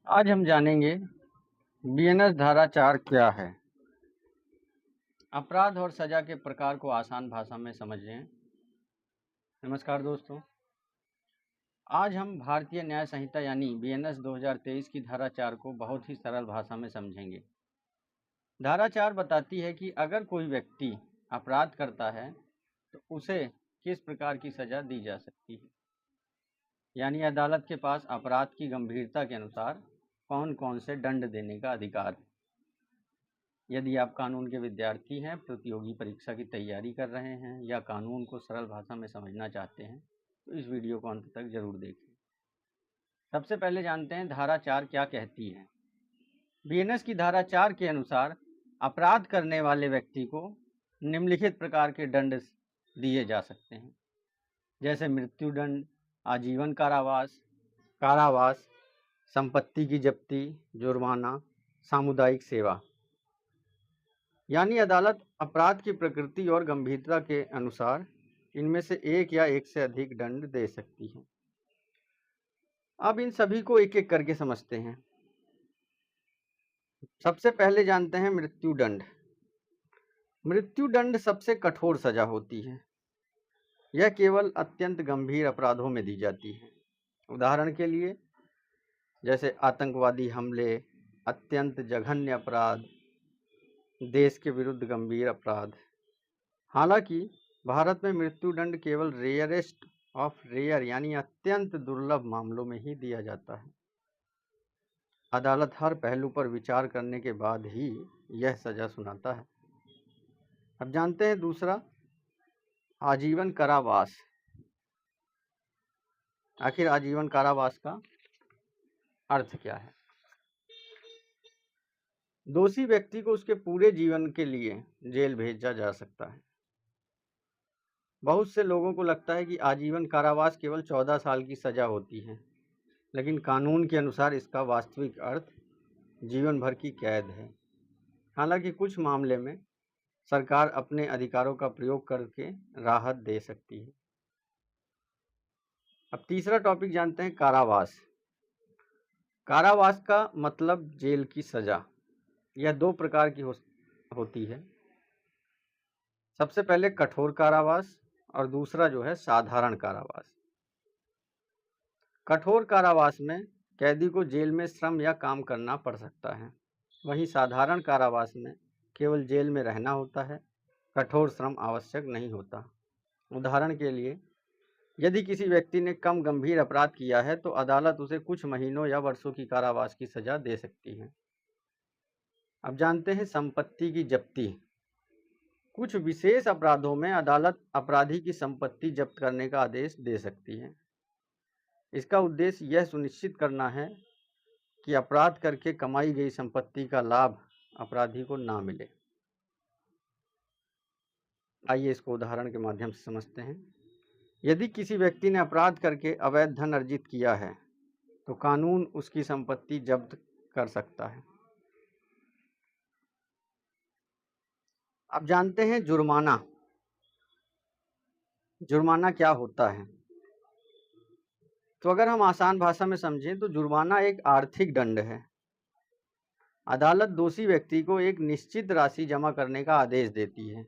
आज हम जानेंगे बीएनएस धारा 4 क्या है। अपराध और सजा के प्रकार को आसान भाषा में समझें। नमस्कार दोस्तों, आज हम भारतीय न्याय संहिता यानी बीएनएस 2023 की धारा 4 को बहुत ही सरल भाषा में समझेंगे। धारा 4 बताती है कि अगर कोई व्यक्ति अपराध करता है तो उसे किस प्रकार की सजा दी जा सकती है, यानी अदालत के पास अपराध की गंभीरता के अनुसार कौन कौन से दंड देने का अधिकार है। यदि आप कानून के विद्यार्थी हैं, प्रतियोगी परीक्षा की तैयारी कर रहे हैं या कानून को सरल भाषा में समझना चाहते हैं तो इस वीडियो को अंत तक जरूर देखें। सबसे पहले जानते हैं धारा 4 क्या कहती है। बीएनएस की धारा 4 के अनुसार अपराध करने वाले व्यक्ति को निम्नलिखित प्रकार के दंड दिए जा सकते हैं, जैसे मृत्युदंड, आजीवन कारावास, संपत्ति की जब्ती, जुर्माना, सामुदायिक सेवा। यानी अदालत अपराध की प्रकृति और गंभीरता के अनुसार इनमें से एक या एक से अधिक दंड दे सकती है। अब इन सभी को एक एक करके समझते हैं। सबसे पहले जानते हैं मृत्युदंड। मृत्युदंड सबसे कठोर सजा होती है। यह केवल अत्यंत गंभीर अपराधों में दी जाती है। उदाहरण के लिए जैसे आतंकवादी हमले, अत्यंत जघन्य अपराध, देश के विरुद्ध गंभीर अपराध। हालांकि भारत में मृत्युदंड केवल रेयरेस्ट ऑफ रेयर यानी अत्यंत दुर्लभ मामलों में ही दिया जाता है। अदालत हर पहलू पर विचार करने के बाद ही यह सजा सुनाता है। अब जानते हैं दूसरा, आजीवन कारावास। आखिर आजीवन कारावास का अर्थ क्या है? दोषी व्यक्ति को उसके पूरे जीवन के लिए जेल भेजा जा सकता है। बहुत से लोगों को लगता है कि आजीवन कारावास केवल 14 साल की सजा होती है, लेकिन कानून के अनुसार इसका वास्तविक अर्थ जीवन भर की कैद है। हालांकि कुछ मामले में सरकार अपने अधिकारों का प्रयोग करके राहत दे सकती है। अब तीसरा टॉपिक जानते हैं, कारावास। कारावास का मतलब जेल की सजा। यह दो प्रकार की होती है। सबसे पहले कठोर कारावास और दूसरा जो है साधारण कारावास। कठोर कारावास में कैदी को जेल में श्रम या काम करना पड़ सकता है। वहीं साधारण कारावास में केवल जेल में रहना होता है, कठोर श्रम आवश्यक नहीं होता। उदाहरण के लिए यदि किसी व्यक्ति ने कम गंभीर अपराध किया है तो अदालत उसे कुछ महीनों या वर्षों की कारावास की सजा दे सकती है। अब जानते हैं संपत्ति की जब्ती। कुछ विशेष अपराधों में अदालत अपराधी की संपत्ति जब्त करने का आदेश दे सकती है। इसका उद्देश्य यह सुनिश्चित करना है कि अपराध करके कमाई गई संपत्ति का लाभ अपराधी को ना मिले। आइए इसको उदाहरण के माध्यम से समझते हैं। यदि किसी व्यक्ति ने अपराध करके अवैध धन अर्जित किया है तो कानून उसकी संपत्ति जब्त कर सकता है। अब जानते हैं जुर्माना। जुर्माना क्या होता है? तो अगर हम आसान भाषा में समझें तो जुर्माना एक आर्थिक दंड है। अदालत दोषी व्यक्ति को एक निश्चित राशि जमा करने का आदेश देती है।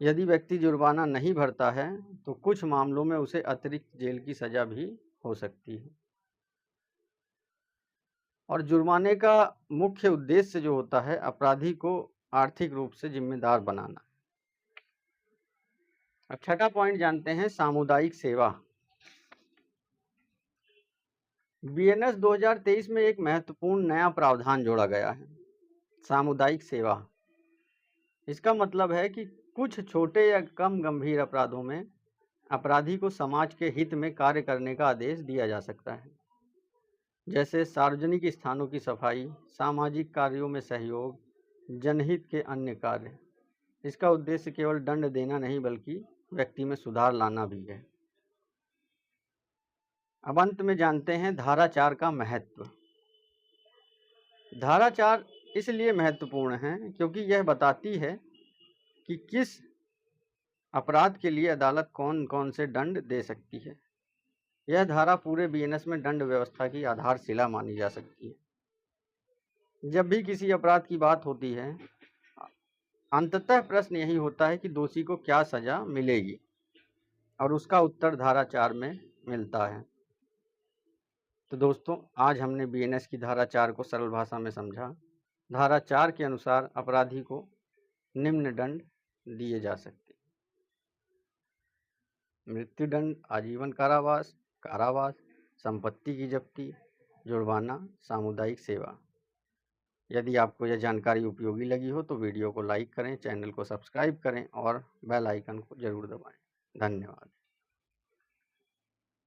यदि व्यक्ति जुर्माना नहीं भरता है तो कुछ मामलों में उसे अतिरिक्त जेल की सजा भी हो सकती है। और जुर्माने का मुख्य उद्देश्य जो होता है अपराधी को आर्थिक रूप से जिम्मेदार बनाना। अब छठा पॉइंट जानते हैं, सामुदायिक सेवा। बीएनएस 2023 में एक महत्वपूर्ण नया प्रावधान जोड़ा गया है, सामुदायिक सेवा। इसका मतलब है कि कुछ छोटे या कम गंभीर अपराधों में अपराधी को समाज के हित में कार्य करने का आदेश दिया जा सकता है, जैसे सार्वजनिक स्थानों की सफाई, सामाजिक कार्यों में सहयोग, जनहित के अन्य कार्य। इसका उद्देश्य केवल दंड देना नहीं बल्कि व्यक्ति में सुधार लाना भी है। अब अंत में जानते हैं धारा 4 का महत्व। धारा 4 इसलिए महत्वपूर्ण है क्योंकि यह बताती है कि किस अपराध के लिए अदालत कौन कौन से दंड दे सकती है। यह धारा पूरे बीएनएस में दंड व्यवस्था की आधारशिला मानी जा सकती है। जब भी किसी अपराध की बात होती है, अंततः प्रश्न यही होता है कि दोषी को क्या सजा मिलेगी, और उसका उत्तर धारा 4 में मिलता है। तो दोस्तों, आज हमने बीएनएस की धारा 4 को सरल भाषा में समझा। धारा 4 के अनुसार अपराधी को निम्न दंड दिए जा सकते हैं: मृत्युदंड, आजीवन कारावास, कारावास, संपत्ति की जब्ती, जुर्माना, सामुदायिक सेवा। यदि आपको यह जानकारी उपयोगी लगी हो तो वीडियो को लाइक करें, चैनल को सब्सक्राइब करें और बेल आइकन को जरूर दबाएं। धन्यवाद।